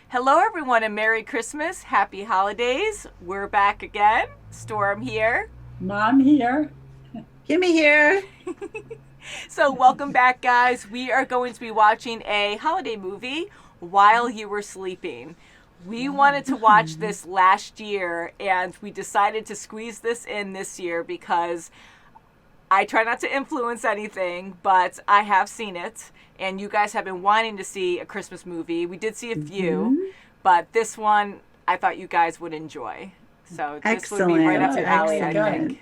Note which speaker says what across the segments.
Speaker 1: Hello, everyone, and Merry Christmas. Happy holidays. We're back again. Storm here.
Speaker 2: Mom here.
Speaker 3: Kimmy here.
Speaker 1: So welcome back, guys. We are going to be watching a holiday movie while you were sleeping. We wanted to watch this last year, and we decided to squeeze this in this year because I try not to influence anything, but I have seen it, and you guys have been wanting to see a Christmas movie. We did see a few, but this one I thought you guys would enjoy. So this would be right up your alley, I think.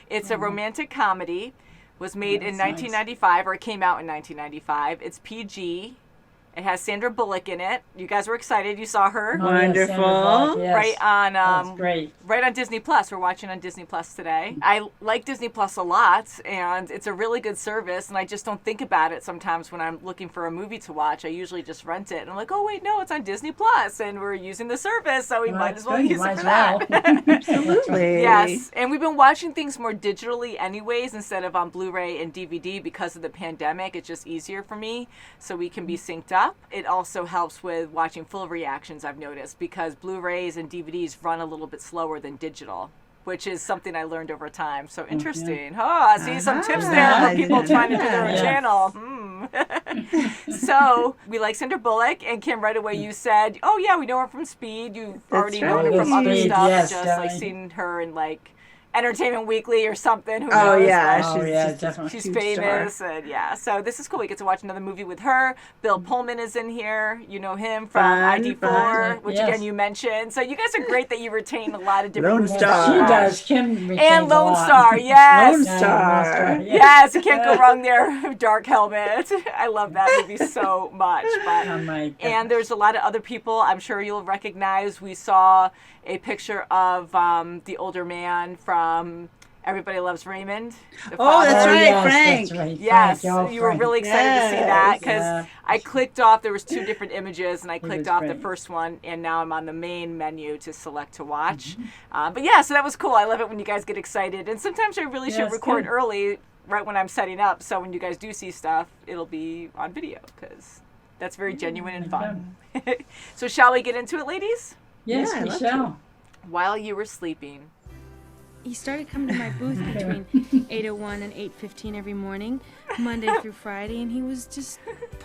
Speaker 1: It's a romantic comedy. Was made in 1995, or it came out in 1995. It's PG. It has Sandra Bullock in it. You guys were excited. You saw her.
Speaker 3: Wonderful.
Speaker 2: Bullock, yes.
Speaker 1: Right on
Speaker 2: great.
Speaker 1: right on Disney Plus. We're watching on Disney Plus today. I like Disney Plus a lot, and it's a really good service, and I just don't think about it sometimes when I'm looking for a movie to watch. I usually just rent it, and I'm like, oh wait, no, it's on Disney Plus, and we're using the service, so we might as well use it for that.
Speaker 3: Absolutely.
Speaker 1: Yes, and we've been watching things more digitally anyways instead of on Blu-ray and DVD because of the pandemic. It's just easier for me, so we can be synced up. It also helps with watching full reactions, I've noticed, because Blu-rays and DVDs run a little bit slower than digital, which is something I learned over time. So interesting. I see some tips there for people trying to do their own channel. So we like Sandra Bullock, and Kim, right away you said, oh yeah, we know her from Speed. You've already known her from other stuff, just like seeing her in like Entertainment Weekly or something. Who knows?
Speaker 2: Definitely.
Speaker 1: She's famous, and so this is cool. We get to watch another movie with her. Bill Pullman is in here. You know him from ID4, which again you mentioned. So you guys are great that you retain a lot of different
Speaker 3: Lone
Speaker 1: movies.
Speaker 3: Star.
Speaker 2: She does. Kim
Speaker 1: And Lone Star, yes.
Speaker 3: Lone Star.
Speaker 1: Yes, you can't go wrong there. Dark Helmet. I love that movie so much. But, and there's a lot of other people I'm sure you'll recognize. We saw a picture of the older man from Everybody Loves Raymond.
Speaker 3: Oh, that's right, Frank.
Speaker 2: That's right.
Speaker 1: Yes,
Speaker 2: Frank.
Speaker 1: you were really excited to see that because
Speaker 2: Yeah.
Speaker 1: I clicked off, there was two different images, and I clicked
Speaker 2: was
Speaker 1: off the
Speaker 2: great.
Speaker 1: first one, and now I'm on the main menu to select to watch. But yeah, so that was cool. I love it when you guys get excited, and sometimes I really should
Speaker 2: it's
Speaker 1: record
Speaker 2: good.
Speaker 1: early, right when I'm setting up, so when you guys do see stuff, it'll be on video, because that's very genuine and fun. So shall we get into it, ladies?
Speaker 2: Yes,
Speaker 3: Yeah, I'd
Speaker 2: we
Speaker 3: love
Speaker 2: shall.
Speaker 1: While you were sleeping.
Speaker 4: He started coming to my booth between 8:01 and 8:15 every morning, Monday through Friday, and he was just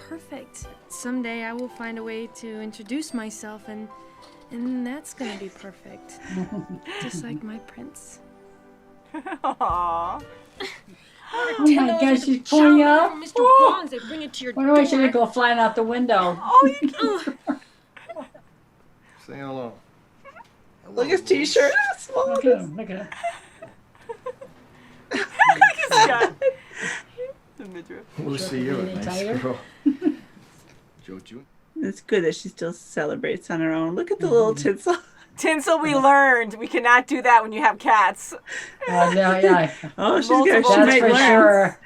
Speaker 4: perfect. Someday I will find a way to introduce myself, and that's gonna be perfect. Just like my prince.
Speaker 1: Aww.
Speaker 2: Oh my gosh, she's pulling up.
Speaker 4: Mr. Bonds, they bring it to your
Speaker 2: Wonder why she didn't go flying out the window.
Speaker 1: Oh, you can.
Speaker 5: Say hello.
Speaker 3: Look at his t-shirt.
Speaker 2: Look at him. Look at him.
Speaker 1: The midriff.
Speaker 5: We'll see you.
Speaker 2: Any
Speaker 5: Nice
Speaker 2: tighter?
Speaker 5: girl. Joe Jr.
Speaker 3: It's good that she still celebrates on her own. Look at the little tinsel.
Speaker 1: Tinsel, we learned. We cannot do that when you have cats.
Speaker 2: Yeah.
Speaker 3: Oh, she
Speaker 2: That's
Speaker 3: might
Speaker 2: for
Speaker 3: learn.
Speaker 2: sure.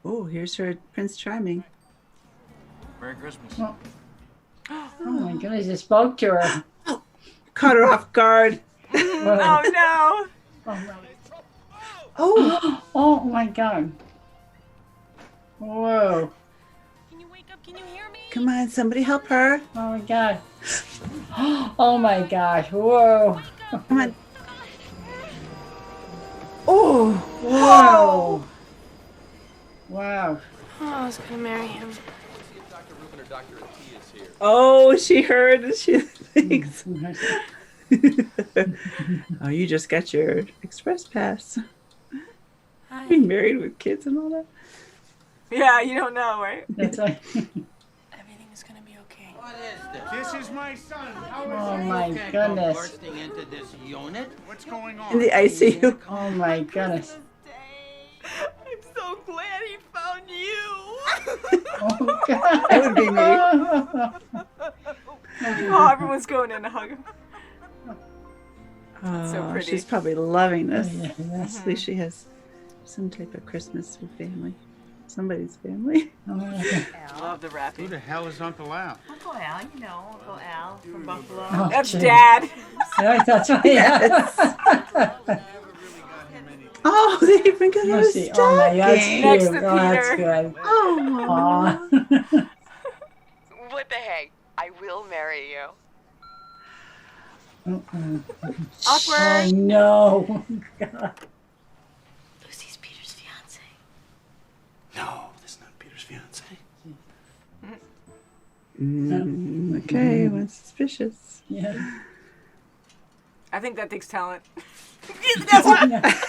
Speaker 3: Oh, here's her Prince Charming.
Speaker 5: Merry Christmas.
Speaker 2: Oh my goodness, you spoke to her.
Speaker 3: Caught her off guard.
Speaker 1: Oh no.
Speaker 3: Oh,
Speaker 2: Oh my god. Whoa.
Speaker 4: Can you wake up? Can you hear me?
Speaker 3: come on, somebody help her.
Speaker 2: Oh my god. Oh my gosh. Whoa.
Speaker 3: Come on. Oh,
Speaker 2: Whoa. Wow.
Speaker 4: Oh, I was gonna marry him.
Speaker 3: oh, she heard and she thinks. Oh, you just got your express pass.
Speaker 4: Hi.
Speaker 3: Being married with kids and all that.
Speaker 1: Yeah, you don't know, right?
Speaker 2: That's right.
Speaker 4: Everything is gonna be okay.
Speaker 6: What is
Speaker 7: This is my son. How is
Speaker 2: Oh
Speaker 7: he?
Speaker 2: my
Speaker 6: You can't go
Speaker 2: goodness.
Speaker 6: bursting into this unit.
Speaker 7: What's going on?
Speaker 3: In the ICU.
Speaker 2: Oh my goodness.
Speaker 1: I'm so glad he found you.
Speaker 2: Oh god.
Speaker 3: That would be me.
Speaker 1: Oh, everyone's going in to hug him.
Speaker 3: Oh,
Speaker 1: so pretty.
Speaker 3: she's probably loving this.
Speaker 2: Yeah, yes.
Speaker 3: At least she has some type of Christmas with family. Somebody's family.
Speaker 1: Love the
Speaker 7: Who
Speaker 1: wrapping.
Speaker 7: the hell is Uncle Al?
Speaker 8: Uncle Al, you know, Uncle Al from Buffalo.
Speaker 2: Oh,
Speaker 1: That's
Speaker 2: gee.
Speaker 1: Dad.
Speaker 2: Yeah, that's right. Yeah.
Speaker 3: Oh, they even got her
Speaker 2: Let's see. Oh my, that's
Speaker 3: stocking.
Speaker 2: cute.
Speaker 1: Next to
Speaker 2: Oh, that's
Speaker 1: Peter.
Speaker 2: good.
Speaker 3: Oh,
Speaker 2: Aw.
Speaker 9: What the heck? I will will marry you.
Speaker 1: Awkward.
Speaker 2: Oh no. God.
Speaker 4: Lucy's Peter's fiance.
Speaker 10: No, that's not Peter's fiance.
Speaker 3: Okay, what's suspicious?
Speaker 2: Yeah.
Speaker 1: I think that takes talent.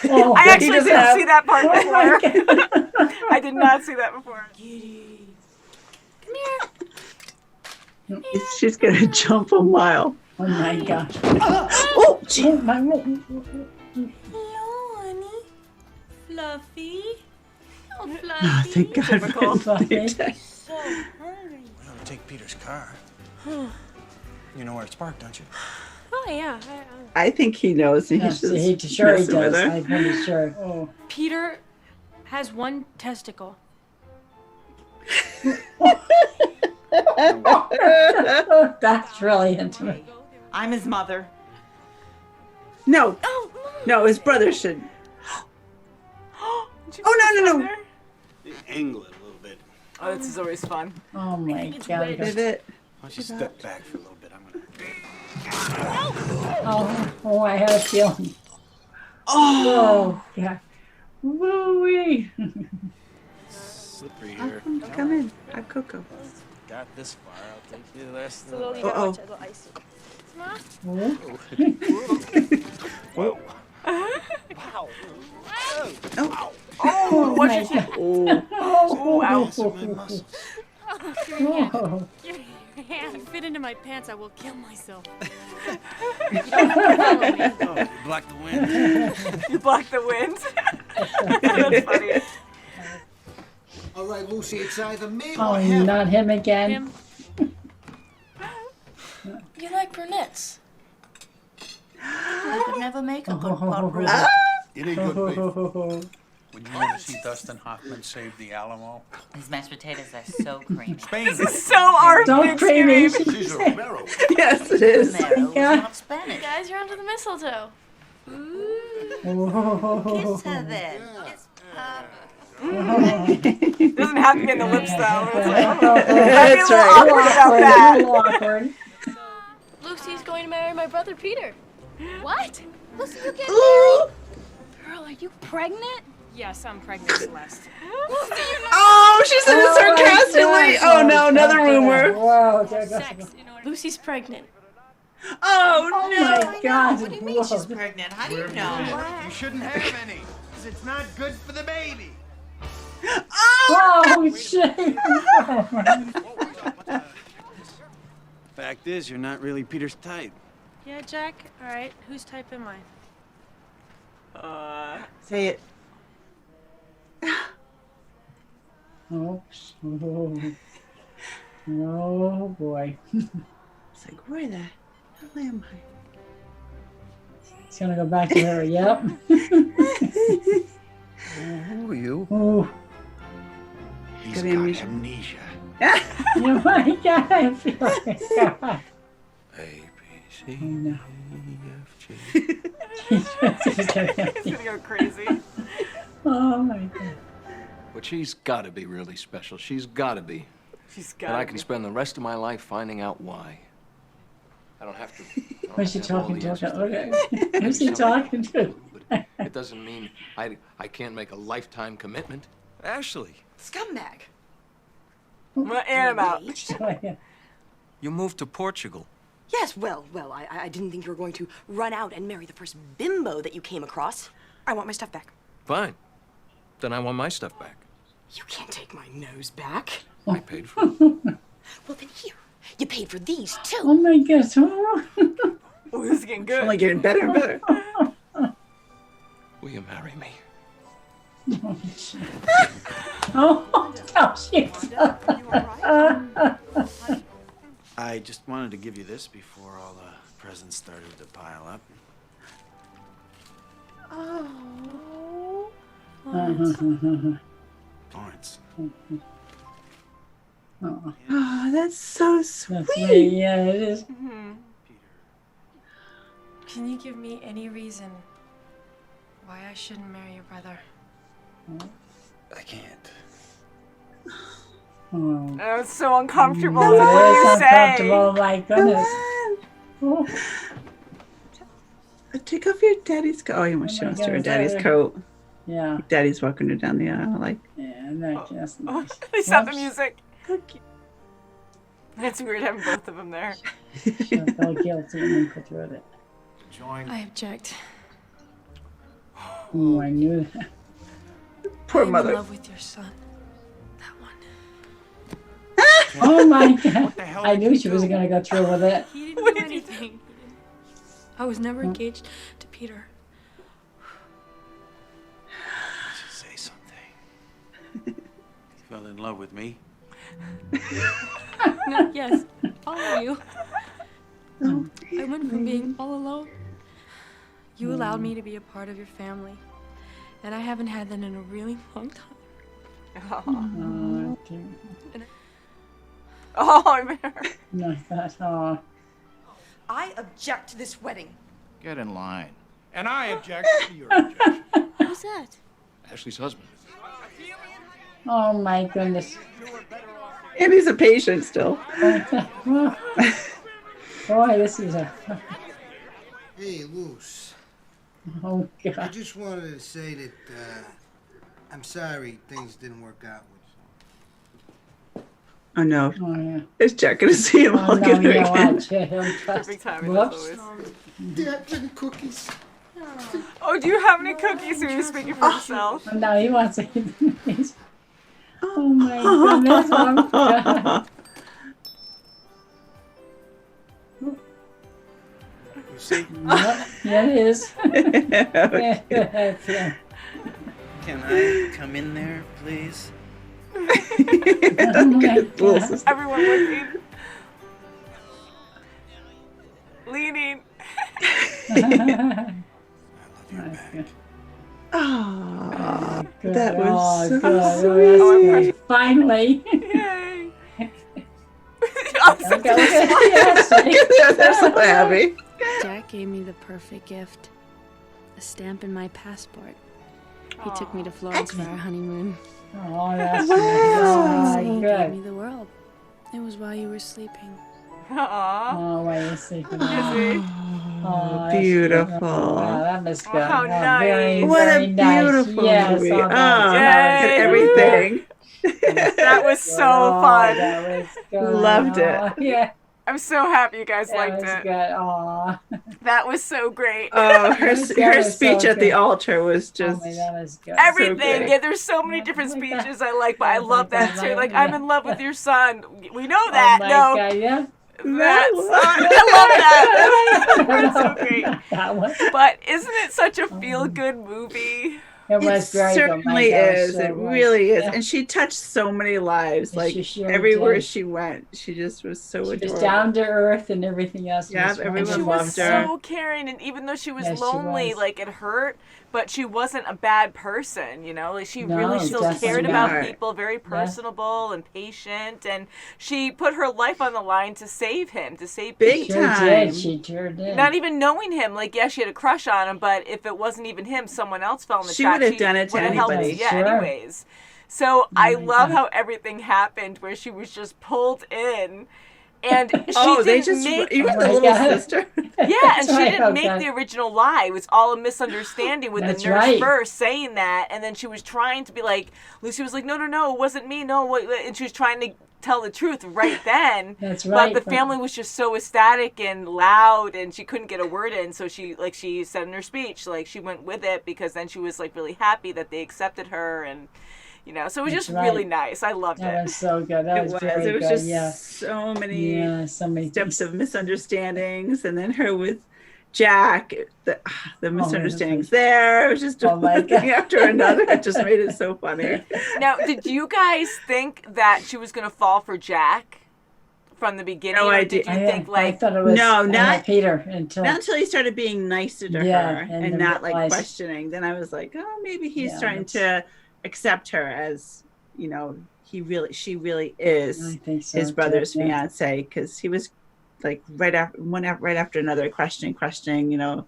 Speaker 2: Oh,
Speaker 1: I actually
Speaker 3: doesn't
Speaker 1: didn't
Speaker 3: have-
Speaker 1: see that part
Speaker 2: oh my
Speaker 1: before.
Speaker 2: God.
Speaker 1: I did not see that before.
Speaker 3: She's gonna jump a mile.
Speaker 2: Oh my gosh.
Speaker 3: Oh, gee.
Speaker 2: Oh my.
Speaker 4: Hello, honey. Fluffy. Oh,
Speaker 3: Oh,
Speaker 4: Fluffy.
Speaker 3: thank God.
Speaker 1: Typical.
Speaker 3: for the
Speaker 4: So hungry.
Speaker 10: We ought to take Peter's car. You know where it's parked, don't you?
Speaker 4: Oh, yeah.
Speaker 3: I think he knows. He's
Speaker 2: Yes,
Speaker 3: just
Speaker 2: he sure he
Speaker 3: messing with
Speaker 2: does.
Speaker 3: her.
Speaker 2: I'm pretty sure. Oh.
Speaker 4: Peter has one testicle.
Speaker 2: Oh, that's really intimate.
Speaker 8: I'm his mother.
Speaker 3: No, no, his brother should.
Speaker 1: Did you
Speaker 3: Oh, no,
Speaker 1: put
Speaker 3: no, no.
Speaker 1: there?
Speaker 10: Angle it a little bit.
Speaker 1: Oh, this is always fun.
Speaker 2: Oh my God.
Speaker 3: Did it?
Speaker 10: Why don't you step back for a little bit? I'm gonna.
Speaker 2: Oh, I have a feeling. Oh, yeah. Woo-wee.
Speaker 10: Slippery here.
Speaker 3: Come in. I'm Coco.
Speaker 10: Got this far. I'll take you the rest of
Speaker 4: Little,
Speaker 10: the
Speaker 4: you gotta
Speaker 3: Uh-oh.
Speaker 4: watch it, a little icy.
Speaker 10: Whoa.
Speaker 3: Oh,
Speaker 1: Oh, what
Speaker 2: my
Speaker 1: did you?
Speaker 2: God.
Speaker 3: oh.
Speaker 1: Oh, ow.
Speaker 10: Those are my muscles.
Speaker 2: Oh.
Speaker 4: Your hand. If you fit into my pants, I will kill myself.
Speaker 10: Oh, you blocked the wind.
Speaker 1: You blocked the wind. That's funny.
Speaker 6: All right, Lucy, it's either me or
Speaker 2: Oh,
Speaker 6: him.
Speaker 2: not him again.
Speaker 4: Him.
Speaker 11: You like brunettes. I could never make a good pot roast.
Speaker 5: It ain't good beef.
Speaker 2: Oh.
Speaker 7: Would you ever see Dustin Hoffman save the Alamo?
Speaker 11: His mashed potatoes are so creamy.
Speaker 7: Spain.
Speaker 1: This is so our
Speaker 2: Don't
Speaker 1: big
Speaker 2: creamy.
Speaker 1: scream.
Speaker 5: She's a Romero.
Speaker 3: Yes, it is.
Speaker 11: Romero
Speaker 2: Yeah.
Speaker 11: is not Spanish.
Speaker 4: Guys, you're under the mistletoe.
Speaker 11: Kiss her then. It's
Speaker 1: Doesn't have to be in the lips though. It's like,
Speaker 3: That's
Speaker 1: a little
Speaker 3: right.
Speaker 1: awkward about that.
Speaker 2: A little awkward.
Speaker 4: Lucy's going to marry my brother Peter. What? Lucy, you get
Speaker 3: Ooh.
Speaker 4: Girl, are you pregnant? Yes, I'm pregnant, Celeste.
Speaker 3: Oh, she said it sarcastically. Oh no, another rumor.
Speaker 2: Whoa, there goes.
Speaker 4: Sex in order. Lucy's pregnant.
Speaker 3: Oh
Speaker 2: Oh
Speaker 3: no.
Speaker 2: my God.
Speaker 8: What do you mean she's pregnant? How do you know?
Speaker 7: You shouldn't have any, 'cause it's not good for the baby.
Speaker 2: Oh, shit.
Speaker 10: Fact is, you're not really Peter's type.
Speaker 4: Yeah, Jack? All right, whose type am I?
Speaker 3: Say it.
Speaker 2: Oh, oh boy.
Speaker 3: It's like, where the hell am I?
Speaker 2: He's gonna go back to her. Yep.
Speaker 10: Who are you?
Speaker 2: Oh,
Speaker 10: He's
Speaker 3: Got
Speaker 10: got
Speaker 3: amnesia.
Speaker 10: amnesia.
Speaker 2: oh my God. I feel like God.
Speaker 10: A, B, C,
Speaker 2: Oh, no.
Speaker 10: E, F, G.
Speaker 2: He's gonna
Speaker 1: He's gonna go crazy.
Speaker 2: Oh my God.
Speaker 12: But she's got to be really special. She's got to be.
Speaker 1: She's
Speaker 12: And I
Speaker 1: got
Speaker 12: can
Speaker 1: it.
Speaker 12: spend the rest of my life finding out why. I don't have to. I don't
Speaker 2: Who's she
Speaker 12: have to have all
Speaker 2: talking
Speaker 12: the
Speaker 2: to?
Speaker 12: answers
Speaker 2: Okay.
Speaker 12: Maybe
Speaker 2: Who's he
Speaker 12: somebody
Speaker 2: talking
Speaker 12: else
Speaker 2: to?
Speaker 12: will, but it doesn't mean I can't make a lifetime commitment.
Speaker 10: Ashley,
Speaker 8: Scumbag.
Speaker 1: And I'm out.
Speaker 10: you moved to Portugal.
Speaker 11: Yes, well, I didn't think you were going to run out and marry the first bimbo that you came across. I want my stuff back.
Speaker 12: Fine. Then I want my stuff back.
Speaker 11: You can't take my nose back.
Speaker 12: I paid for it.
Speaker 11: Well, then here. You paid for these, too.
Speaker 2: Oh my gosh. Oh,
Speaker 1: Oh, this is getting good.
Speaker 3: Only getting better and better.
Speaker 12: Will you marry me?
Speaker 2: shit. Oh, shit.
Speaker 10: I just wanted to give you this before all the presents started to pile up. Lawrence.
Speaker 2: Oh,
Speaker 3: Oh, that's so sweet.
Speaker 2: that's me. Yeah, it is.
Speaker 4: Can you give me any reason why I shouldn't marry your brother?
Speaker 10: I can't.
Speaker 2: Oh.
Speaker 1: Oh, it's so uncomfortable.
Speaker 2: It
Speaker 1: What do you
Speaker 2: is
Speaker 1: say?
Speaker 2: uncomfortable, my goodness. Oh.
Speaker 3: Take off your daddy's coat. Oh, you want
Speaker 2: Oh
Speaker 3: she
Speaker 2: my
Speaker 3: wants to wear
Speaker 2: goodness,
Speaker 3: daddy's
Speaker 2: that-
Speaker 3: coat.
Speaker 2: Yeah.
Speaker 3: Daddy's walking her down the aisle like.
Speaker 2: Yeah, that's nice.
Speaker 1: They stopped the
Speaker 2: Whoops.
Speaker 1: music. It's weird having both of them there.
Speaker 2: She felt guilty and then put through it.
Speaker 5: Join.
Speaker 4: I object.
Speaker 2: Oh, I knew that.
Speaker 3: Poor
Speaker 4: I'm
Speaker 3: mother.
Speaker 4: in love with your son. That one.
Speaker 2: Oh my god.
Speaker 7: What the hell
Speaker 2: I
Speaker 7: did
Speaker 2: knew
Speaker 7: you
Speaker 2: she wasn't
Speaker 7: do?
Speaker 2: going to go through with it.
Speaker 4: He didn't do anything. I was never engaged to Peter.
Speaker 10: Just say something. You fell in love with me?
Speaker 4: No, yes, all of you.
Speaker 3: Oh,
Speaker 4: I went from being all alone. You allowed me to be a part of your family. And I haven't had that in a really long time.
Speaker 2: Oh, dear.
Speaker 1: Oh, I'm
Speaker 2: No, that's all.
Speaker 8: I object to this wedding.
Speaker 5: Get in line.
Speaker 7: And I object to your objection.
Speaker 4: Who's that?
Speaker 5: Ashley's husband.
Speaker 2: Oh my goodness.
Speaker 3: And he's a patient still.
Speaker 2: Boy, this is a.
Speaker 6: Hey, Luce.
Speaker 2: Oh
Speaker 6: I
Speaker 2: god.
Speaker 6: just wanted to say that I'm sorry things didn't work out with you.
Speaker 3: Oh no.
Speaker 2: Oh yeah.
Speaker 3: Is Jack gonna see him
Speaker 2: Oh
Speaker 3: all
Speaker 2: no,
Speaker 3: good
Speaker 2: you know
Speaker 3: again?
Speaker 2: what? He'll trust.
Speaker 1: Perfect timing as
Speaker 2: Whoops.
Speaker 1: always.
Speaker 6: Dad, bring cookies.
Speaker 1: Oh, do you have any cookies? Or are you speaking for yourself?
Speaker 2: Oh, no, he wants to eat these. Oh my goodness. Oh god.
Speaker 10: See?
Speaker 2: Yep, yeah, it is.
Speaker 3: Okay.
Speaker 2: Yeah.
Speaker 10: Can I come in there, please?
Speaker 2: Oh my God.
Speaker 1: Everyone looking. Leaning.
Speaker 10: I love your back.
Speaker 3: Oh,
Speaker 2: Good.
Speaker 3: that was so
Speaker 2: good.
Speaker 3: sweet.
Speaker 1: Oh, I'm
Speaker 2: Yes, finally.
Speaker 1: Yay. I'm so
Speaker 2: Okay, yes.
Speaker 3: They're so happy.
Speaker 4: Jack gave me the perfect gift. A stamp in my passport. He took me to Florence for our honeymoon.
Speaker 2: Oh, that's
Speaker 3: Wow.
Speaker 2: nice.
Speaker 4: He
Speaker 2: Oh,
Speaker 4: gave
Speaker 2: good.
Speaker 4: me the world. It was while you were sleeping.
Speaker 1: Aw.
Speaker 2: Oh, wait a second.
Speaker 1: Is he?
Speaker 2: Oh, that's
Speaker 3: Beautiful.
Speaker 2: good. Oh, wow, that was good.
Speaker 1: how
Speaker 2: Very,
Speaker 1: nice.
Speaker 3: What
Speaker 2: very
Speaker 3: a
Speaker 2: nice.
Speaker 3: beautiful
Speaker 2: Yes,
Speaker 3: movie.
Speaker 2: oh,
Speaker 3: Oh,
Speaker 2: that
Speaker 1: Yay.
Speaker 3: and everything.
Speaker 1: That was
Speaker 2: good.
Speaker 1: so
Speaker 2: Oh,
Speaker 1: fun.
Speaker 2: That was good.
Speaker 3: Loved it.
Speaker 2: Oh, yeah,
Speaker 1: I'm so happy you guys
Speaker 2: that
Speaker 1: liked
Speaker 2: was
Speaker 1: it.
Speaker 2: good. Oh,
Speaker 1: That was so great.
Speaker 3: Oh, her
Speaker 2: That was
Speaker 3: speech
Speaker 2: so
Speaker 3: at the
Speaker 2: good.
Speaker 3: altar was
Speaker 2: oh
Speaker 3: just.
Speaker 2: my, that was good.
Speaker 1: Everything.
Speaker 3: great.
Speaker 1: Yeah, there's so many different
Speaker 2: Oh my God.
Speaker 1: speeches I like, but I
Speaker 2: Oh my
Speaker 1: love that
Speaker 2: God,
Speaker 1: too.
Speaker 2: right,
Speaker 1: Like,
Speaker 2: yeah.
Speaker 1: I'm in love with your son. We know
Speaker 2: Oh
Speaker 1: that.
Speaker 2: my
Speaker 1: No,
Speaker 2: God, yeah.
Speaker 1: that's I love that. That's so great.
Speaker 2: That one.
Speaker 1: But isn't it such a feel-good movie?
Speaker 2: It was
Speaker 3: It
Speaker 2: very good. My
Speaker 3: certainly
Speaker 2: gosh,
Speaker 3: is.
Speaker 2: so
Speaker 3: It
Speaker 2: was.
Speaker 3: really is.
Speaker 2: Yeah.
Speaker 3: And she touched so many lives.
Speaker 2: Yes,
Speaker 3: Like
Speaker 2: she sure
Speaker 3: everywhere
Speaker 2: did.
Speaker 3: she went, she just was so
Speaker 2: She
Speaker 3: adorable.
Speaker 2: was down to earth and everything else.
Speaker 3: Yeah,
Speaker 2: was
Speaker 3: everyone
Speaker 1: She
Speaker 2: wonderful.
Speaker 1: was
Speaker 3: loved her.
Speaker 1: so caring, and even though she was
Speaker 2: Yes, she
Speaker 1: lonely,
Speaker 2: was.
Speaker 1: like it hurt, but she wasn't a bad person, you know? Like she
Speaker 2: No,
Speaker 1: really still
Speaker 2: definitely
Speaker 1: cared about
Speaker 3: not.
Speaker 1: people, very personable and patient, and she put her life on the line to save him, to save
Speaker 3: Big
Speaker 1: people.
Speaker 2: Sure
Speaker 3: time.
Speaker 2: did. She sure did.
Speaker 1: Not even knowing him, like yeah, she had a crush on him, but if it wasn't even him, someone else fell in the
Speaker 3: She
Speaker 1: trap.
Speaker 3: would have done it to
Speaker 1: would have helped
Speaker 3: anybody.
Speaker 1: us, yeah,
Speaker 2: Sure.
Speaker 1: anyways. So I
Speaker 2: my
Speaker 1: love
Speaker 2: God.
Speaker 1: how everything happened, where she was just pulled in, and she
Speaker 3: Oh, they
Speaker 1: didn't
Speaker 3: just
Speaker 1: make
Speaker 3: even
Speaker 2: Oh
Speaker 3: the
Speaker 2: my
Speaker 3: little
Speaker 2: God.
Speaker 3: sister.
Speaker 1: yeah, and
Speaker 2: That's
Speaker 1: she
Speaker 2: right,
Speaker 1: didn't make
Speaker 2: okay.
Speaker 1: the original lie. It was all a misunderstanding with
Speaker 2: That's
Speaker 1: the nurse
Speaker 2: right.
Speaker 1: first saying that, and then she was trying to be like, Lucy was like, no, it wasn't me, no, wait, and she was trying to tell the truth right then.
Speaker 2: That's right.
Speaker 1: But the family was just so ecstatic and loud, and she couldn't get a word in. So she said in her speech, like she went with it because then she was like really happy that they accepted her, and you know, so it was
Speaker 2: That's
Speaker 1: just
Speaker 2: right.
Speaker 1: really nice. I loved
Speaker 2: That
Speaker 1: it.
Speaker 2: was so good. That was very
Speaker 3: It was
Speaker 2: good.
Speaker 3: just
Speaker 2: Yeah.
Speaker 3: so many
Speaker 2: Yeah, so many
Speaker 3: steps of misunderstandings, and then her with Jack, the misunderstandings there. It was just
Speaker 2: Oh my
Speaker 3: one
Speaker 2: God.
Speaker 3: thing after another. It just made it so funny.
Speaker 1: Now, did you guys think that she was gonna fall for Jack from the beginning?
Speaker 3: No,
Speaker 1: or
Speaker 3: I
Speaker 1: did
Speaker 3: did-
Speaker 1: you think
Speaker 2: I
Speaker 1: like
Speaker 2: thought it was
Speaker 3: No, not-
Speaker 2: Peter until
Speaker 3: Not until he started being nicer to
Speaker 2: Yeah,
Speaker 3: her
Speaker 2: and
Speaker 3: and
Speaker 2: then
Speaker 3: not like
Speaker 2: realized-
Speaker 3: questioning. Then I was like, oh, maybe he's
Speaker 2: Yeah,
Speaker 3: trying to accept her as, you know, she really is
Speaker 2: I think so,
Speaker 3: his
Speaker 2: too,
Speaker 3: brother's
Speaker 2: yeah.
Speaker 3: fiance, because he was like right after another questioning, you know.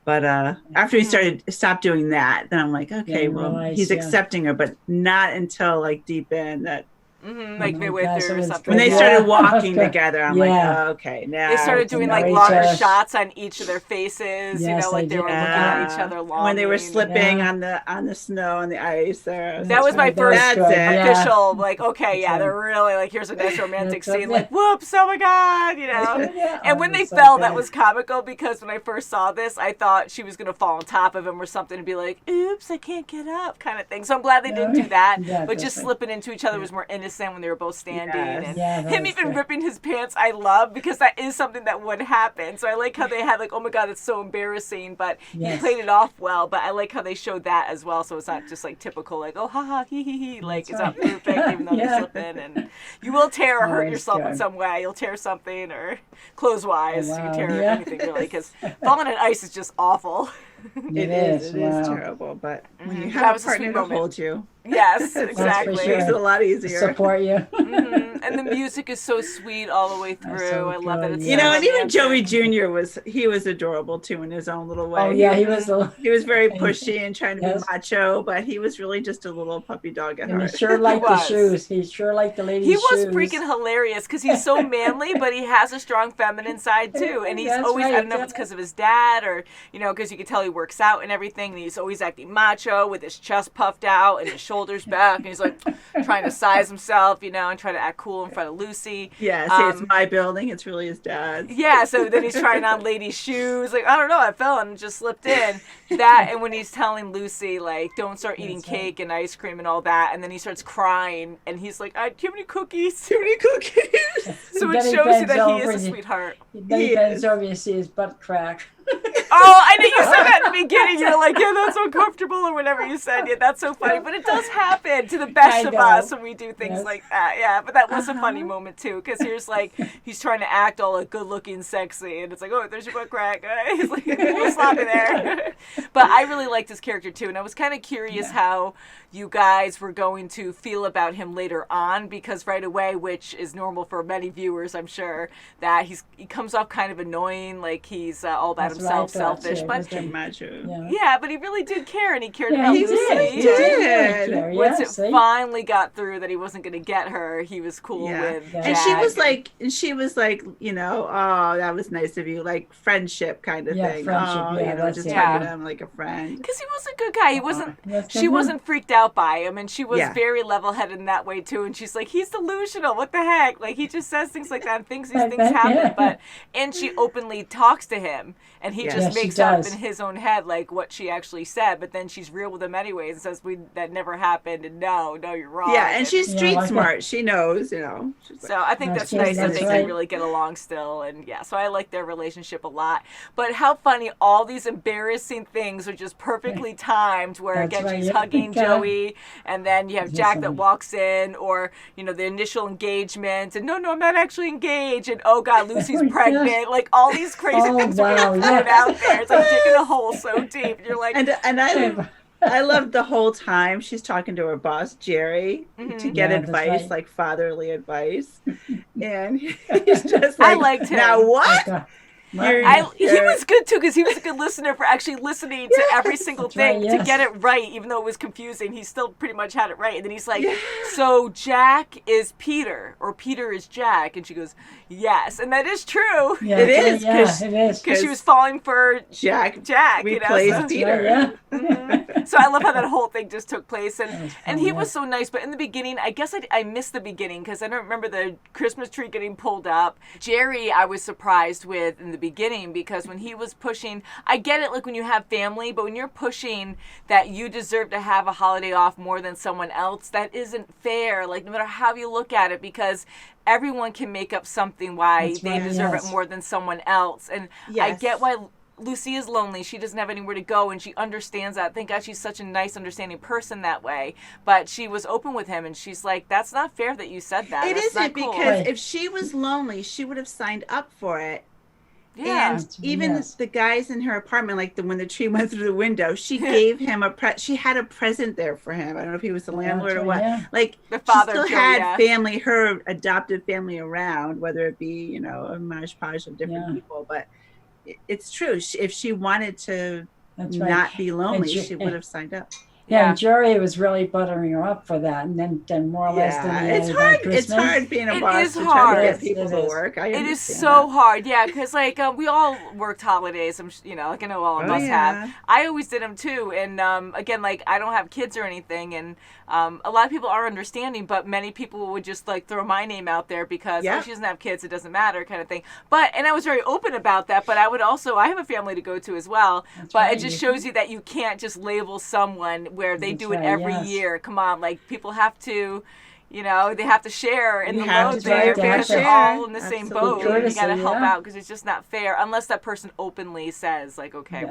Speaker 3: But after he stopped doing that, then I'm like, okay,
Speaker 2: you
Speaker 3: well,
Speaker 2: realize,
Speaker 3: he's
Speaker 2: yeah.
Speaker 3: accepting her, but not until like deep in that
Speaker 1: like midway through or something.
Speaker 3: When they
Speaker 2: Yeah.
Speaker 3: started walking together, I'm like,
Speaker 2: Yeah.
Speaker 3: oh, okay, now
Speaker 1: They started doing like
Speaker 2: Each
Speaker 1: longer
Speaker 2: other.
Speaker 1: shots on each of their faces, you
Speaker 2: Yes,
Speaker 1: know, like
Speaker 2: they
Speaker 1: they were
Speaker 2: did.
Speaker 1: looking at each other long.
Speaker 3: when they were slipping
Speaker 2: Yeah.
Speaker 3: on the snow and the ice there.
Speaker 1: That was my
Speaker 2: That was
Speaker 1: first
Speaker 2: good. Yeah.
Speaker 1: official, like, okay, yeah,
Speaker 2: That's
Speaker 1: they're really like, here's a nice romantic
Speaker 2: That's
Speaker 1: scene,
Speaker 2: it.
Speaker 1: like, whoops, oh my god, you know.
Speaker 2: Yeah.
Speaker 1: And when
Speaker 2: Oh,
Speaker 1: they
Speaker 2: that's so
Speaker 1: fell, that
Speaker 2: good.
Speaker 1: was comical because when I first saw this, I thought she was gonna fall on top of him or something and be like, oops, I can't get up, kind of thing. So I'm glad they didn't do that,
Speaker 2: Yeah,
Speaker 1: but just
Speaker 2: that's right.
Speaker 1: slipping into each other was more innocent when they were both standing.
Speaker 3: Yes.
Speaker 1: And
Speaker 2: Yeah, that
Speaker 1: him
Speaker 2: was
Speaker 1: even
Speaker 2: good.
Speaker 1: ripping his pants, I love because that is something that would happen. So I like how they had like, oh my god, it's so embarrassing, but he
Speaker 2: Yes.
Speaker 1: played it off well. But I like how they showed that as well, so it's not just like typical like, oh haha hee hee hee, like it's not
Speaker 2: right.
Speaker 1: perfect even though
Speaker 2: Yeah.
Speaker 1: they slip in, and you will tear or
Speaker 2: Oh,
Speaker 1: hurt
Speaker 2: it's
Speaker 1: yourself in
Speaker 2: good.
Speaker 1: some way. You'll tear something or clothes wise,
Speaker 2: Oh,
Speaker 1: you
Speaker 2: wow.
Speaker 1: can tear
Speaker 2: Yeah.
Speaker 1: anything really because falling on ice is just awful.
Speaker 3: It is
Speaker 2: Wow.
Speaker 3: terrible, but when you
Speaker 1: That
Speaker 3: have a
Speaker 1: was a
Speaker 3: partner
Speaker 1: sweet
Speaker 3: to
Speaker 1: moment.
Speaker 3: hold you,
Speaker 1: Yes,
Speaker 3: it
Speaker 1: exactly.
Speaker 2: sure.
Speaker 3: makes it a lot easier.
Speaker 2: Support you.
Speaker 1: And the music is so sweet all the way through.
Speaker 2: so
Speaker 1: I love that
Speaker 2: good,
Speaker 1: it's
Speaker 3: You
Speaker 1: so
Speaker 3: know, and even
Speaker 1: romantic.
Speaker 3: Joey Jr. was adorable too in his own little way.
Speaker 2: Oh yeah, he was.
Speaker 3: He was very pushy and trying to
Speaker 2: Yes.
Speaker 3: be macho, but he was really just a little puppy dog at
Speaker 2: And he
Speaker 3: heart.
Speaker 2: sure liked the
Speaker 1: was.
Speaker 2: shoes. He sure liked the ladies'
Speaker 1: He
Speaker 2: shoes.
Speaker 1: was freaking hilarious because he's so manly, but he has a strong feminine side too. And he's
Speaker 2: That's
Speaker 1: always, I
Speaker 2: right,
Speaker 1: don't know if it's because of his dad or, you know, because you can tell he works out and everything. And he's always acting macho with his chest puffed out and his shoulders back. And he's like trying to size himself, you know, and try to act cool in front of Lucy.
Speaker 3: Yeah, say it's my building. It's really his dad's.
Speaker 1: Yeah, so then he's trying on ladies' shoes. Like, I don't know, I fell and just slipped in. That, and when he's telling Lucy, like, don't start eating cake and ice cream and all that. And then he starts crying. And he's like, do you have any cookies?
Speaker 3: Too many cookies.
Speaker 1: So
Speaker 2: Then
Speaker 1: it
Speaker 2: he
Speaker 1: shows you
Speaker 2: bends
Speaker 1: that he
Speaker 2: over
Speaker 1: is a
Speaker 2: and
Speaker 1: sweetheart.
Speaker 2: Then he bends over, you see his butt crack.
Speaker 1: Oh, I know you said that in the beginning. You're like, yeah, that's uncomfortable or whatever you said. Yeah, that's so funny. But it does happen to the best
Speaker 2: I
Speaker 1: of
Speaker 2: know.
Speaker 1: us when we do things
Speaker 2: Yes.
Speaker 1: like that. Yeah, but that was a funny moment too, because here's like he's trying to act all like good looking, sexy, and it's like, oh, there's your butt crack. He's like a little sloppy there. But I really liked his character too, and I was kind of curious how you guys were going to feel about him later on, because right away, which is normal for many viewers, I'm sure, that he comes off kind of annoying, like he's all about
Speaker 2: That's what I
Speaker 1: himself,
Speaker 2: thought,
Speaker 1: selfish,
Speaker 2: too.
Speaker 1: but
Speaker 2: It was like-
Speaker 3: Macho.
Speaker 1: yeah, but he really did care, and he cared
Speaker 2: Yeah,
Speaker 1: about
Speaker 2: he
Speaker 1: Lucy.
Speaker 2: did. He did. Yeah,
Speaker 1: Once it
Speaker 2: see?
Speaker 1: finally got through that he wasn't going to get her, he was cool with
Speaker 3: And
Speaker 1: Jack.
Speaker 3: she was like, you know, oh, that was nice of you, like friendship kind of
Speaker 2: Yeah,
Speaker 3: thing.
Speaker 2: friendship,
Speaker 3: Oh,
Speaker 2: yeah,
Speaker 3: you know,
Speaker 2: that's
Speaker 3: just
Speaker 2: it.
Speaker 3: talking
Speaker 1: Yeah.
Speaker 3: to him like a friend.
Speaker 1: Because he was a good guy. He wasn't.
Speaker 2: Yes,
Speaker 1: She wasn't freaked out by him, and she was
Speaker 3: Yeah.
Speaker 1: very level-headed in that way too. And she's like, he's delusional. What the heck? Like he just says things like that and thinks these
Speaker 2: Like
Speaker 1: things
Speaker 2: that,
Speaker 1: happen.
Speaker 2: yeah.
Speaker 1: But and she openly talks to him, and he
Speaker 3: Yeah.
Speaker 1: just
Speaker 2: Yes, she
Speaker 1: makes up
Speaker 2: does.
Speaker 1: in his own head like what she actually said. But then she's real with him anyways and says that never happened. And no, you're wrong.
Speaker 3: Yeah, and she's
Speaker 2: Yeah,
Speaker 3: street
Speaker 2: like
Speaker 3: smart. She knows, you know. She's like,
Speaker 1: So I think that's
Speaker 2: That's
Speaker 1: nice that
Speaker 2: that's
Speaker 1: they
Speaker 2: right.
Speaker 1: can really get along still, and yeah, so I like their relationship a lot. But how funny, all these embarrassing things are just perfectly timed, where
Speaker 2: That's
Speaker 1: again
Speaker 2: right,
Speaker 1: she's
Speaker 2: yeah.
Speaker 1: hugging
Speaker 2: Yeah.
Speaker 1: Joey, and then you have Jack that
Speaker 2: Listen.
Speaker 1: walks in, or you know, the initial engagement, and no, I'm not actually engaged, and oh god, Lucy's
Speaker 2: Oh, yeah.
Speaker 1: pregnant, like all these crazy
Speaker 2: Oh,
Speaker 1: things are
Speaker 2: wow,
Speaker 1: thrown
Speaker 2: yeah.
Speaker 1: out there. It's like digging a hole so deep, and you're like,
Speaker 3: and I loved the whole time she's talking to her boss Jerry to get
Speaker 2: Yeah, that's
Speaker 3: advice,
Speaker 2: right.
Speaker 3: like fatherly advice, and he's just like,
Speaker 1: I liked him.
Speaker 3: now what?
Speaker 2: Okay.
Speaker 1: He was good too, because he was a good listener for actually listening to every single
Speaker 2: That's right,
Speaker 1: thing to
Speaker 2: yes.
Speaker 1: get it right, even though it was confusing. He still pretty much had it right. And then he's like, so Jack is Peter, or Peter is Jack? And she goes, yes. And that is true.
Speaker 2: Yeah,
Speaker 3: It is,
Speaker 2: Yeah,
Speaker 3: 'cause-
Speaker 2: it is.
Speaker 1: Because she was falling for
Speaker 3: Jack
Speaker 1: you know.
Speaker 3: replaced
Speaker 1: So.
Speaker 3: Peter.
Speaker 2: Yeah.
Speaker 1: So I love how that whole thing just took place, and
Speaker 2: was
Speaker 1: and
Speaker 2: fun,
Speaker 1: he
Speaker 2: yeah.
Speaker 1: was so nice. But in the beginning, I guess I missed the beginning because I don't remember the Christmas tree getting pulled up. Jerry, I was surprised with in the beginning, because when he was pushing, I get it, like when you have family, but when you're pushing that you deserve to have a holiday off more than someone else, that isn't fair. Like no matter how you look at it, because everyone can make up something why
Speaker 2: That's
Speaker 1: they
Speaker 2: right,
Speaker 1: deserve
Speaker 2: yes.
Speaker 1: it more than someone else, and I
Speaker 3: Yes.
Speaker 1: get why. Lucy is lonely. She doesn't have anywhere to go, and she understands that. Thank God she's such a nice, understanding person that way. But she was open with him, and she's like, that's not fair that you said that.
Speaker 3: It
Speaker 1: That's not
Speaker 3: isn't,
Speaker 1: cool."
Speaker 3: because
Speaker 2: Right.
Speaker 3: if she was lonely, she would have signed up for it.
Speaker 1: Yeah.
Speaker 3: And even
Speaker 2: Yes.
Speaker 3: the guys in her apartment, like when the tree went through the window, she gave him she had a present there for him. I don't know if he was the landlord or
Speaker 2: right,
Speaker 3: what.
Speaker 2: yeah.
Speaker 3: Like
Speaker 1: The father
Speaker 3: she
Speaker 1: of
Speaker 3: still
Speaker 1: Joe,
Speaker 3: had
Speaker 1: yeah.
Speaker 3: family, her adopted family around, whether it be, you know, a mosh posh of different
Speaker 2: Yeah.
Speaker 3: people. But it's true. If she wanted to
Speaker 2: That's right.
Speaker 3: not be lonely,
Speaker 2: And
Speaker 3: she would have signed up.
Speaker 2: Yeah, and Jerry was really buttering her up for that, and then more or less.
Speaker 3: Yeah,
Speaker 2: then
Speaker 3: it's hard. It's hard being a boss to try to get people to work. I understand
Speaker 1: it is so hard, yeah, because like we all worked holidays. Like I know all of us have. I always did them too, and again, like I don't have kids or anything, and a lot of people are understanding, but many people would just like throw my name out there because oh, she doesn't have kids, it doesn't matter, kind of thing. And I was very open about that. But I would also, I have a family to go to as well. It just shows you that you can't just label someone where they do it every year. Come on, like people have to, they have to share in the load there. Families are all in the same boat. You got to help out because it's just not fair unless that person openly says like, okay,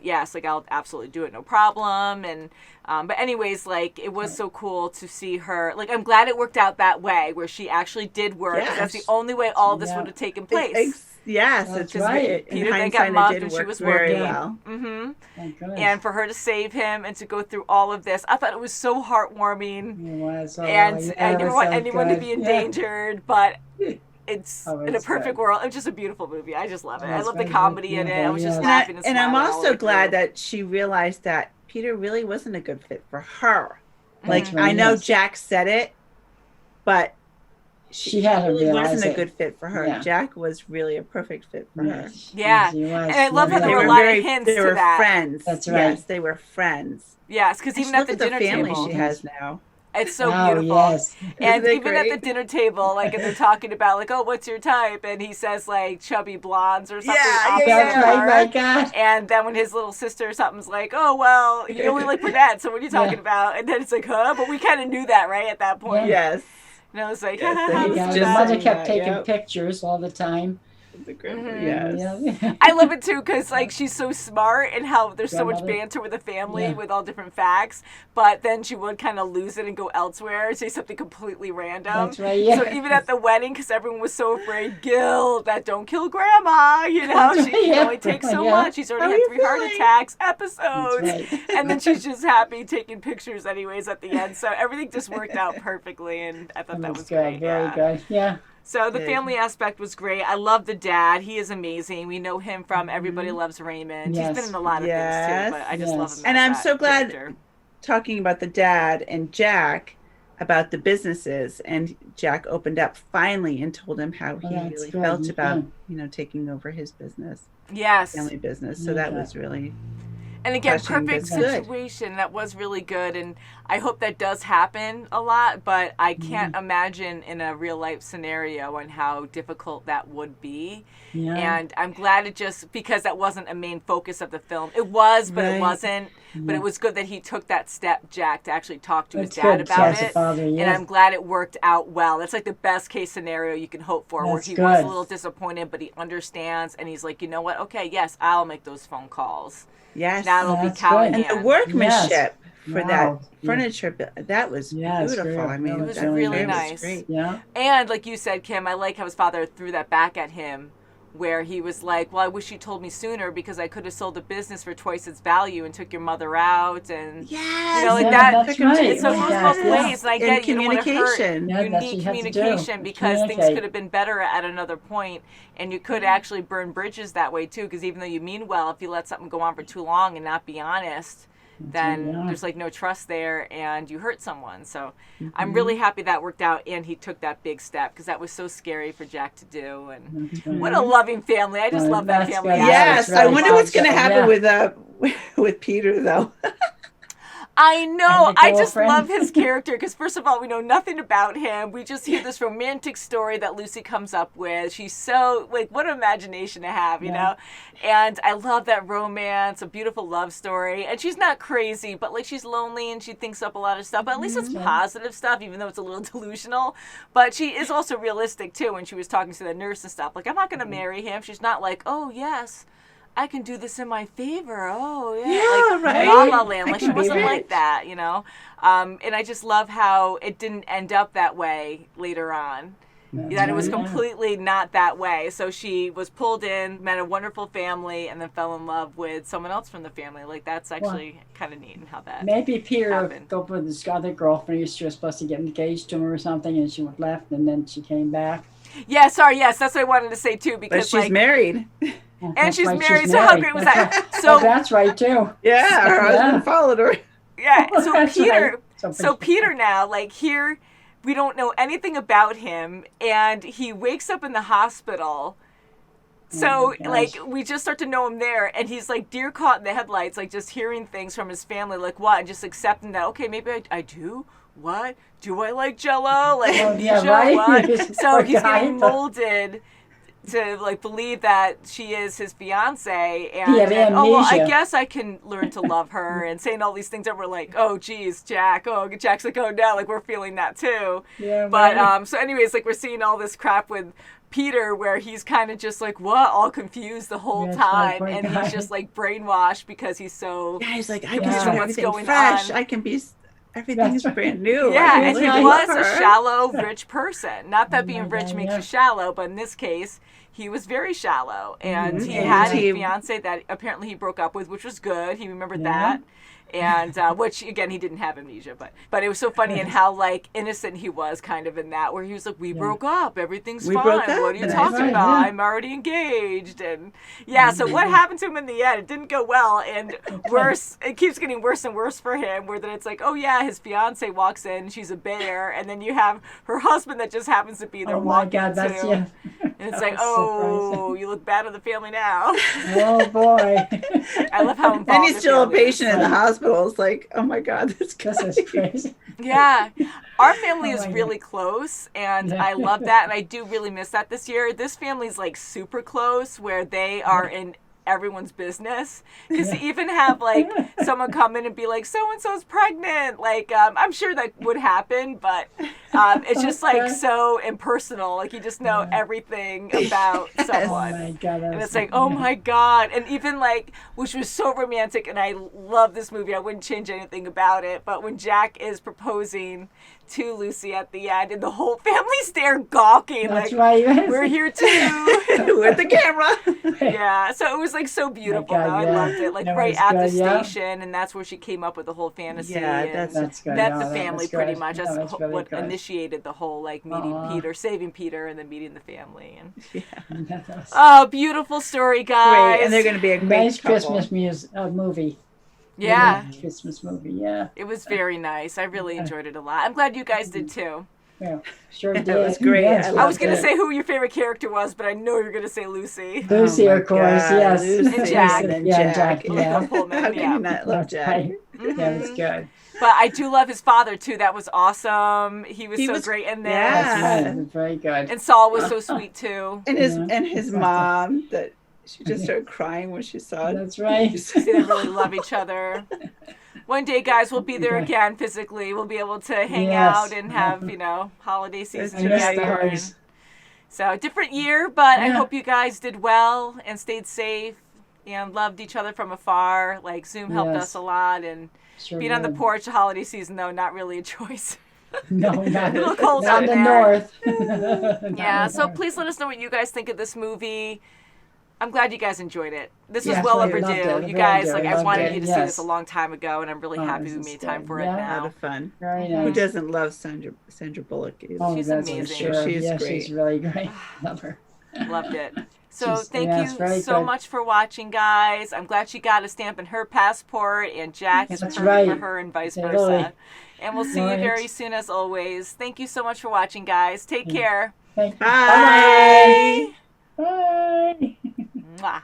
Speaker 1: yes, like I'll absolutely do it, no problem. And but anyways, like it was so cool to see her. Like I'm glad it worked out that way where she actually did work. Yes. That's the only way all this would have taken place.
Speaker 3: Yes, it's right.
Speaker 1: Peter then got mugged and she was working. Well. And for her to save him and to go through all of this, I thought it was so heartwarming. It was. And I didn't want anyone to be endangered, but it's in a perfect world. It was just a beautiful movie. I just love it. I love the comedy in it. I was just laughing and smiling.
Speaker 3: And I'm also glad that she realized that Peter really wasn't a good fit for her. Like I know Jack said it, but she really wasn't a good fit for her. Yeah. Jack was really a perfect fit for her.
Speaker 1: Yeah. And I love how there were a lot of hints to that.
Speaker 3: They were friends.
Speaker 2: That's right.
Speaker 3: Yes, they were friends.
Speaker 1: Yes, because even at the dinner table.
Speaker 3: She has now.
Speaker 1: It's so beautiful. Yes. And even at the dinner table, like, and they're talking about, like, oh, what's your type? And he says, like, chubby blondes or something.
Speaker 2: Yeah, right, God.
Speaker 1: And then when his little sister or something's like, oh, well, you only like brunettes, so what are you talking about? And then it's like, huh? But we kind of knew that, right, at that point.
Speaker 3: Yes.
Speaker 1: And I was like,
Speaker 2: the mother kept taking pictures all the time.
Speaker 1: I love it too because like she's so smart and how there's so much banter with the family with all different facts, but then she would kind of lose it and go elsewhere and say something completely random.
Speaker 2: That's right. Yeah.
Speaker 1: So even at the wedding, because everyone was so afraid, Gil, that don't kill grandma. She can only take so much. She's already had 3 heart attacks episodes, and then she's just happy taking pictures anyways at the end. So everything just worked out perfectly, and I thought that was great.
Speaker 2: Very good. Yeah.
Speaker 1: So the family aspect was great. I love the dad. He is amazing. We know him from Everybody Loves Raymond. He's been in a lot of things too, but I just love him.
Speaker 3: And I'm so glad talking about the dad and Jack about the businesses, and Jack opened up finally and told him how he really felt about taking over his business.
Speaker 1: Yes.
Speaker 3: Family business. So that was really.
Speaker 1: And again, perfect situation. That was really good. And I hope that does happen a lot, but I can't imagine in a real life scenario and how difficult that would be. Yeah. And I'm glad because that wasn't a main focus of the film. It was, but it wasn't. But it was good that he took that step, Jack, to actually talk to his dad about it. And I'm glad it worked out well. That's like the best case scenario you can hope for, where he was a little disappointed, but he understands. And he's like, you know what? Okay, yes, I'll make those phone calls.
Speaker 3: Yes,
Speaker 1: that'll be Callahan.
Speaker 3: And the workmanship for that furniture, that was beautiful. I mean,
Speaker 1: it was really nice.
Speaker 3: Great.
Speaker 2: Yeah.
Speaker 1: And like you said, Kim, I like how his father threw that back at him, where he was like, well, I wish you told me sooner because I could have sold the business for twice its value and took your mother out. And that.
Speaker 2: That's right.
Speaker 1: It's so both ways. And I get you don't want to hurt. You
Speaker 2: need
Speaker 1: need communication because things could have been better at another point, and you could actually burn bridges that way too. Because even though you mean well, if you let something go on for too long and not be honest, then there's like no trust there and you hurt someone. So I'm really happy that worked out and he took that big step because that was so scary for Jack to do. And what a loving family. I just love that family.
Speaker 3: Yes, I wonder what's going to happen with Peter though.
Speaker 1: I know. I just love his character because, first of all, we know nothing about him. We just hear this romantic story that Lucy comes up with. She's so, like, what an imagination to have, you know? And I love that romance, a beautiful love story. And she's not crazy, but, like, she's lonely and she thinks up a lot of stuff. But at least it's positive stuff, even though it's a little delusional. But she is also realistic, too, when she was talking to the nurse and stuff. Like, I'm not going to marry him. She's not like, oh, yes, I can do this in my favor. Oh, yeah. Like,
Speaker 3: right.
Speaker 1: La La Land. Like, she wasn't like that, you know? And I just love how it didn't end up that way later on. That it was completely not that way. So she was pulled in, met a wonderful family, and then fell in love with someone else from the family. Like, that's actually kind of neat and how that
Speaker 2: maybe Peter
Speaker 1: happened.
Speaker 2: Go with this other girlfriend. She was supposed to get engaged to him or something, and she went left, and then she came back.
Speaker 1: Yeah, sorry, yes, that's what I wanted to say, too. Because
Speaker 3: but she's married.
Speaker 1: And she's married. So how great was that? So
Speaker 2: that's right too.
Speaker 3: Yeah, her husband followed her.
Speaker 1: Yeah. So
Speaker 2: That's
Speaker 1: Peter.
Speaker 2: right.
Speaker 1: So Peter now, like here, we don't know anything about him, and he wakes up in the hospital. So, like, we just start to know him there, and he's, like, deer caught in the headlights, like, just hearing things from his family, like, what, and just accepting that, okay, maybe I do? What? Do I like Jell-O? Like, amnesia?
Speaker 2: right?
Speaker 1: What? So he's getting molded to, like, believe that she is his fiance, and, oh, well, I guess I can learn to love her, and saying all these things that we're like, oh, geez, Jack, oh, Jack's like, oh, no, like, we're feeling that, too.
Speaker 2: Yeah,
Speaker 1: but, so anyways, like, we're seeing all this crap with Peter, where he's kind of just like, what, all confused the whole time, and he's just like brainwashed because he's so
Speaker 3: he's like, I
Speaker 1: confused
Speaker 3: can
Speaker 1: on what's going
Speaker 3: fresh.
Speaker 1: on.
Speaker 3: I can be, everything is brand new.
Speaker 1: Yeah, and he was a shallow, rich person. Not that being rich makes you shallow, but in this case, he was very shallow, and he had a fiance that apparently he broke up with, which was good. He remembered that. And which again, he didn't have amnesia, but it was so funny and how like innocent he was kind of in that, where he was like, we broke up, everything's fine, what are you talking about? I'm already engaged. And so what happened to him in the end? It didn't go well, and worse, it keeps getting worse and worse for him, where then it's like, oh yeah, his fiance walks in, she's a bear, and then you have her husband that just happens to be there walking too. And it's like, oh, you look bad on the family now.
Speaker 2: Oh boy.
Speaker 1: I love how involved
Speaker 3: and he's still a patient in the hospital. It's like, oh my God, this
Speaker 2: is crazy.
Speaker 1: Yeah. Our family is really close, and I love that, and I do really miss that this year. This family's like super close, where they are in everyone's business, because to even have like someone come in and be like, so and so's pregnant, like I'm sure that would happen, but it's just like so impersonal, like you just know everything about someone.
Speaker 2: Oh my God,
Speaker 1: and it's like, oh my God. And even like, which was so romantic, and I love this movie, I wouldn't change anything about it, but when Jack is proposing to Lucy at the end, and the whole family's there gawking,
Speaker 2: that's
Speaker 1: like,
Speaker 2: right.
Speaker 1: we're here too.
Speaker 3: With the camera.
Speaker 1: Yeah, so it was like so beautiful.
Speaker 2: God,
Speaker 1: I loved it. Like
Speaker 2: that
Speaker 1: right
Speaker 2: was
Speaker 1: at the
Speaker 2: good,
Speaker 1: station, and that's where she came up with the whole fantasy.
Speaker 3: Yeah,
Speaker 1: and
Speaker 3: that's
Speaker 2: good.
Speaker 1: met
Speaker 2: No,
Speaker 1: the
Speaker 2: that
Speaker 1: family
Speaker 2: was
Speaker 1: pretty
Speaker 2: good.
Speaker 1: much.
Speaker 2: No,
Speaker 1: That's
Speaker 2: that's really
Speaker 1: what
Speaker 2: good.
Speaker 1: initiated the whole like meeting Peter, saving Peter, and then meeting the family. And
Speaker 2: That's
Speaker 1: oh, beautiful story, guys!
Speaker 3: Great, and they're going to be a great
Speaker 2: nice
Speaker 3: couple.
Speaker 2: Christmas movie.
Speaker 1: Yeah,
Speaker 2: Christmas movie. Yeah.
Speaker 1: it was very nice. I really enjoyed it a lot. I'm glad you guys did too.
Speaker 2: Yeah, sure did.
Speaker 3: It was great.
Speaker 2: Yes,
Speaker 1: I was gonna say who your favorite character was, but I know you're gonna say Lucy.
Speaker 2: Lucy, of course. Yes.
Speaker 3: Lucy.
Speaker 1: And Jack.
Speaker 3: And
Speaker 2: Jack.
Speaker 3: Yeah.
Speaker 1: Pullman,
Speaker 3: How can you not love Jack?
Speaker 2: Right. Yeah, it was good.
Speaker 1: But I do love his father too. That was awesome. He was great in this.
Speaker 3: Yeah.
Speaker 2: That's right. Very good.
Speaker 1: And Saul was so sweet too.
Speaker 3: And his mom, that she just started crying when she saw it.
Speaker 2: That's right.
Speaker 1: See, they really love each other. One day, guys, we'll be there again physically. We'll be able to hang out and have, holiday season together. And so, different year, but I hope you guys did well and stayed safe and loved each other from afar. Like, Zoom helped us a lot. And being on the porch the holiday season, though, not really a choice.
Speaker 2: No, not,
Speaker 1: a little cold
Speaker 2: not
Speaker 1: out
Speaker 2: in the
Speaker 1: there.
Speaker 2: north.
Speaker 1: Yeah, so please let us know what you guys think of this movie. I'm glad you guys enjoyed it. This was
Speaker 2: Yes,
Speaker 1: well
Speaker 2: we
Speaker 1: overdue.
Speaker 2: loved it.
Speaker 1: You guys,
Speaker 2: Loved it.
Speaker 1: I wanted
Speaker 2: Loved
Speaker 1: you to
Speaker 2: it.
Speaker 1: see
Speaker 2: Yes.
Speaker 1: this a long time ago, and I'm really happy we
Speaker 2: this
Speaker 1: made
Speaker 2: is
Speaker 1: time
Speaker 2: good.
Speaker 1: for it
Speaker 2: Yeah.
Speaker 3: A lot
Speaker 1: now.
Speaker 3: of fun.
Speaker 2: Very
Speaker 3: Who
Speaker 2: nice.
Speaker 3: doesn't love Sandra Bullock?
Speaker 2: Oh,
Speaker 1: She's
Speaker 2: that's
Speaker 1: amazing.
Speaker 2: For sure.
Speaker 3: She's
Speaker 2: yeah,
Speaker 3: great.
Speaker 2: she's really great. Love her.
Speaker 1: Loved it. So
Speaker 2: She's-
Speaker 1: thank
Speaker 2: yes,
Speaker 1: you
Speaker 2: very
Speaker 1: so
Speaker 2: good.
Speaker 1: much for watching, guys. I'm glad she got a stamp in her passport, and Jack is
Speaker 2: That's
Speaker 1: perfect for
Speaker 2: right.
Speaker 1: her, and vice
Speaker 2: Totally.
Speaker 1: versa. And we'll see you
Speaker 2: Right.
Speaker 1: very soon, as always. Thank you so much for watching, guys. Take care.
Speaker 2: Thank you.
Speaker 3: Bye.
Speaker 2: Bye.
Speaker 1: Mwah.